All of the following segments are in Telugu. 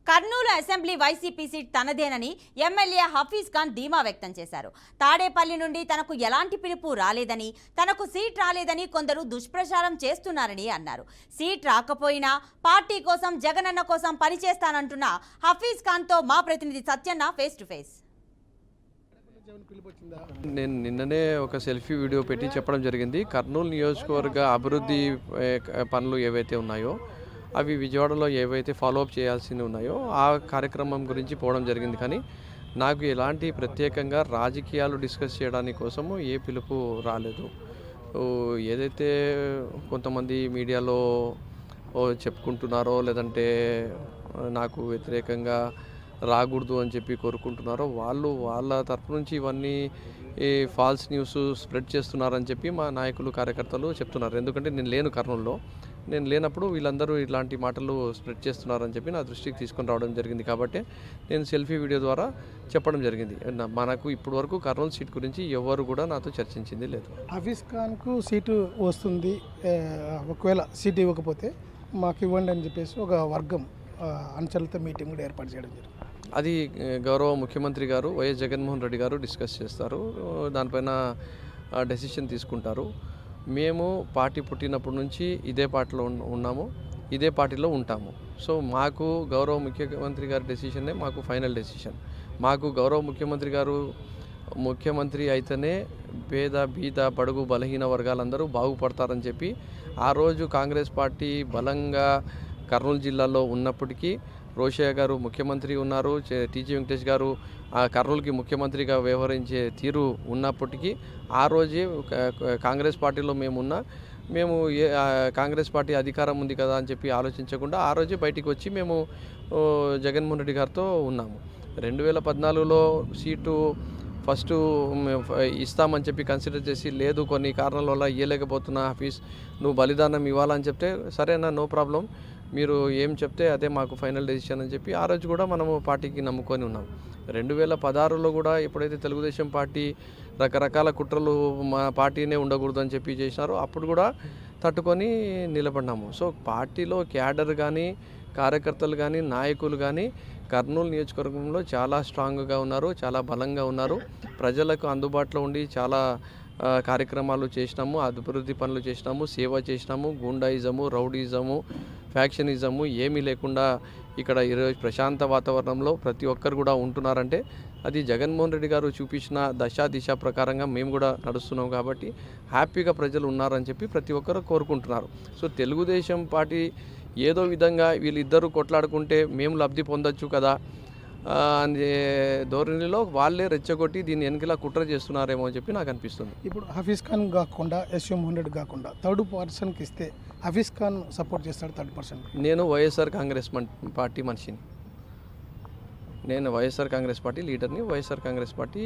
కర్నూలు అసెంబ్లీ వైసీపీ సీట్ తనదేనని ఎమ్మెల్యే హఫీజ్ ఖాన్ ధీమా వ్యక్తం చేశారు. తాడేపల్లి నుండి తనకు ఎలాంటి పిలుపు రాలేదని, తనకు సీట్ రాలేదని కొందరు దుష్ప్రచారం చేస్తున్నారని అన్నారు. సీట్ రాకపోయినా పార్టీ కోసం, జగనన్న కోసం పనిచేస్తానంటున్న హఫీజ్ ఖాన్తో మా ప్రతినిధి సత్యన్న ఫేస్ టు ఫేస్. నేను నిన్ననే ఒక సెల్ఫీ వీడియో పెట్టి చెప్పడం జరిగింది. కర్నూలు నియోజకవర్గ అభివృద్ధి పనులు ఏవైతే ఉన్నాయో అవి విజయవాడలో ఏవైతే ఫాలోఅప్ చేయాల్సి ఉన్నాయో ఆ కార్యక్రమం గురించి పోవడం జరిగింది. కానీ నాకు ఎలాంటి ప్రత్యేకంగా రాజకీయాలు డిస్కస్ చేయడానికి కోసము ఏ పిలుపు రాలేదు. ఏదైతే కొంతమంది మీడియాలో చెప్పుకుంటున్నారో లేదంటే నాకు వ్యతిరేకంగా రాకూడదు అని చెప్పి కోరుకుంటున్నారో వాళ్ళ తరపు నుంచి ఇవన్నీ ఫాల్స్ న్యూస్ స్ప్రెడ్ చేస్తున్నారని చెప్పి మా నాయకులు కార్యకర్తలు చెప్తున్నారు. ఎందుకంటే నేను లేను కర్నూలులో, నేను లేనప్పుడు వీళ్ళందరూ ఇలాంటి మాటలు స్ప్రెడ్ చేస్తున్నారని చెప్పి నా దృష్టికి తీసుకొని రావడం జరిగింది. కాబట్టి నేను సెల్ఫీ వీడియో ద్వారా చెప్పడం జరిగింది. మనకు ఇప్పటి వరకు కర్నూలు సీట్ గురించి ఎవరు కూడా నాతో చర్చించింది లేదు. హఫీజ్ ఖాన్కు సీటు వస్తుంది, ఒకవేళ సీటు ఇవ్వకపోతే మాకు ఇవ్వండి అని చెప్పేసి ఒక వర్గం అంచెలతో మీటింగ్ కూడా ఏర్పాటు చేయడం జరిగింది. అది గౌరవ ముఖ్యమంత్రి గారు వైఎస్ జగన్మోహన్ రెడ్డి గారు డిస్కస్ చేస్తారు, దానిపైన డెసిషన్ తీసుకుంటారు. మేము పార్టీ పుట్టినప్పటి నుంచి ఇదే పార్టీలో ఉన్నాము, ఇదే పార్టీలో ఉంటాము. సో మాకు గౌరవ ముఖ్యమంత్రి గారి డెసిషనే మాకు ఫైనల్ డెసిషన్. మాకు గౌరవ ముఖ్యమంత్రి గారు ముఖ్యమంత్రి అయితేనే బీద బడుగు బలహీన వర్గాలందరూ బాగుపడతారని చెప్పి ఆ రోజు కాంగ్రెస్ పార్టీ బలంగా కర్నూలు జిల్లాలో ఉన్నప్పటికీ రోషయ్య గారు ముఖ్యమంత్రి ఉన్నారు, టీజీ వెంకటేష్ గారు కర్నూలుకి ముఖ్యమంత్రిగా వ్యవహరించే తీరు ఉన్నప్పటికీ ఆ రోజే కాంగ్రెస్ పార్టీలో మేము కాంగ్రెస్ పార్టీ అధికారం ఉంది కదా అని చెప్పి ఆలోచించకుండా ఆ రోజే బయటికి వచ్చి మేము జగన్మోహన్ రెడ్డి గారితో ఉన్నాము. 2014లో సీటు ఫస్ట్ ఇస్తామని చెప్పి కన్సిడర్ చేసి లేదు కొన్ని కారణాల వల్ల ఇవ్వలేకపోతున్నా హఫీజ్, నువ్వు బలిదానం ఇవ్వాలని చెప్తే సరేనా, నో ప్రాబ్లం, మీరు ఏం చెప్తే అదే మాకు ఫైనల్ డెసిషన్ అని చెప్పి ఆ రోజు కూడా మనము పార్టీకి నమ్ముకొని ఉన్నాం. 2016లో కూడా ఎప్పుడైతే తెలుగుదేశం పార్టీ రకరకాల కుట్రలు మా పార్టీనే ఉండకూడదు అని చెప్పి చేసినారో అప్పుడు కూడా తట్టుకొని నిలబడినాము. సో పార్టీలో క్యాడర్ కానీ, కార్యకర్తలు కానీ, నాయకులు కానీ కర్నూలు నియోజకవర్గంలో చాలా స్ట్రాంగ్గా ఉన్నారు, చాలా బలంగా ఉన్నారు. ప్రజలకు అందుబాటులో ఉండి చాలా కార్యక్రమాలు చేసినాము, అభివృద్ధి పనులు చేసినాము, సేవ చేసినాము. గూండాయిజము, రౌడీజము, ఫ్యాక్షనిజము ఏమీ లేకుండా ఇక్కడ ఈరోజు ప్రశాంత వాతావరణంలో ప్రతి ఒక్కరు కూడా ఉంటున్నారంటే అది జగన్మోహన్ రెడ్డి గారు చూపించిన దిశ ప్రకారంగా మేము కూడా నడుస్తున్నాం. కాబట్టి హ్యాపీగా ప్రజలు ఉన్నారని చెప్పి ప్రతి ఒక్కరు కోరుకుంటున్నారు. సో తెలుగుదేశం పార్టీ ఏదో విధంగా వీళ్ళిద్దరూ కొట్లాడుకుంటే మేము లబ్ధి పొందొచ్చు కదా అనే ధోరణిలో వాళ్ళే రెచ్చగొట్టి దీన్ని వెనకలా కుట్ర చేస్తున్నారేమో అని చెప్పి నాకు అనిపిస్తుంది. ఇప్పుడు హఫీజ్ ఖాన్ కాకుండా జగన్మోహన్ రెడ్డి కాకుండా థర్డ్ పర్సన్కి ఇస్తే హఫీజ్ ఖాన్ సపోర్ట్ చేస్తాడు థర్డ్ పర్సన్. నేను వైఎస్ఆర్ కాంగ్రెస్ పార్టీ మనిషిని, నేను వైఎస్ఆర్ కాంగ్రెస్ పార్టీ లీడర్ని, వైఎస్ఆర్ కాంగ్రెస్ పార్టీ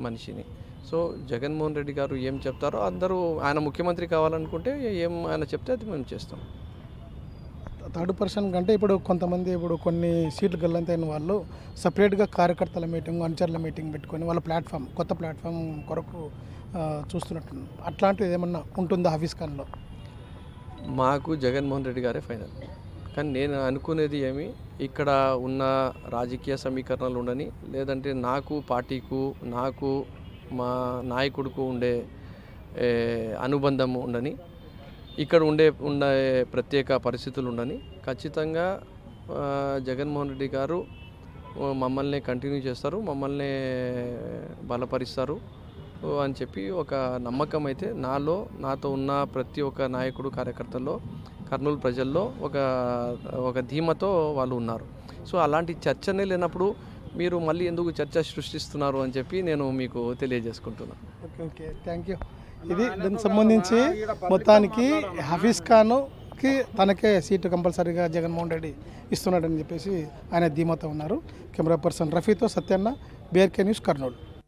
మనిషిని. సో జగన్మోహన్ రెడ్డి గారు ఏం చెప్తారో అందరూ, ఆయన ముఖ్యమంత్రి కావాలనుకుంటే ఏం ఆయన చెప్తే అది మేము చేస్తాం. థర్డ్ పర్సన్ కంటే ఇప్పుడు కొంతమంది కొన్ని సీట్లు గల్లంతైన వాళ్ళు సపరేట్గా కార్యకర్తల మీటింగ్, అనుచరుల మీటింగ్ పెట్టుకొని వాళ్ళ కొత్త ప్లాట్ఫామ్ కొరకు చూస్తున్నట్టు అట్లాంటిది ఏమన్నా ఉంటుందా హఫీజ్ ఖాన్లో? మాకు జగన్మోహన్ రెడ్డి గారే ఫైనల్. కానీ నేను అనుకునేది ఏమి, ఇక్కడ ఉన్న రాజకీయ సమీకరణలు ఉండని, లేదంటే నాకు పార్టీకు, నాకు మా నాయకుడికి ఉండే అనుబంధం ఉండని, ఇక్కడ ఉండే ప్రత్యేక పరిస్థితులు ఉండని, ఖచ్చితంగా జగన్మోహన్ రెడ్డి గారు మమ్మల్ని కంటిన్యూ చేస్తారు, మమ్మల్ని బలపరుస్తారు అని చెప్పి ఒక నమ్మకం అయితే నాతో ఉన్న ప్రతి ఒక్క నాయకుడు, కార్యకర్తల్లో, కర్నూలు ప్రజల్లో ఒక ధీమతో వాళ్ళు ఉన్నారు. సో అలాంటి చర్చనే లేనప్పుడు మీరు మళ్ళీ ఎందుకు చర్చ సృష్టిస్తున్నారు అని చెప్పి నేను మీకు తెలియజేసుకుంటున్నాను. Okay, thank you. ఇది దీనికి సంబంధించి మొత్తానికి హఫీజ్ ఖాన్కి తనకే సీటు కంపల్సరీగా జగన్మోహన్ రెడ్డి ఇస్తున్నాడని చెప్పేసి ఆయన ధీమాతో ఉన్నారు. కెమెరా పర్సన్ రఫీతో సత్యన్న, BRK న్యూస్, కర్నూలు.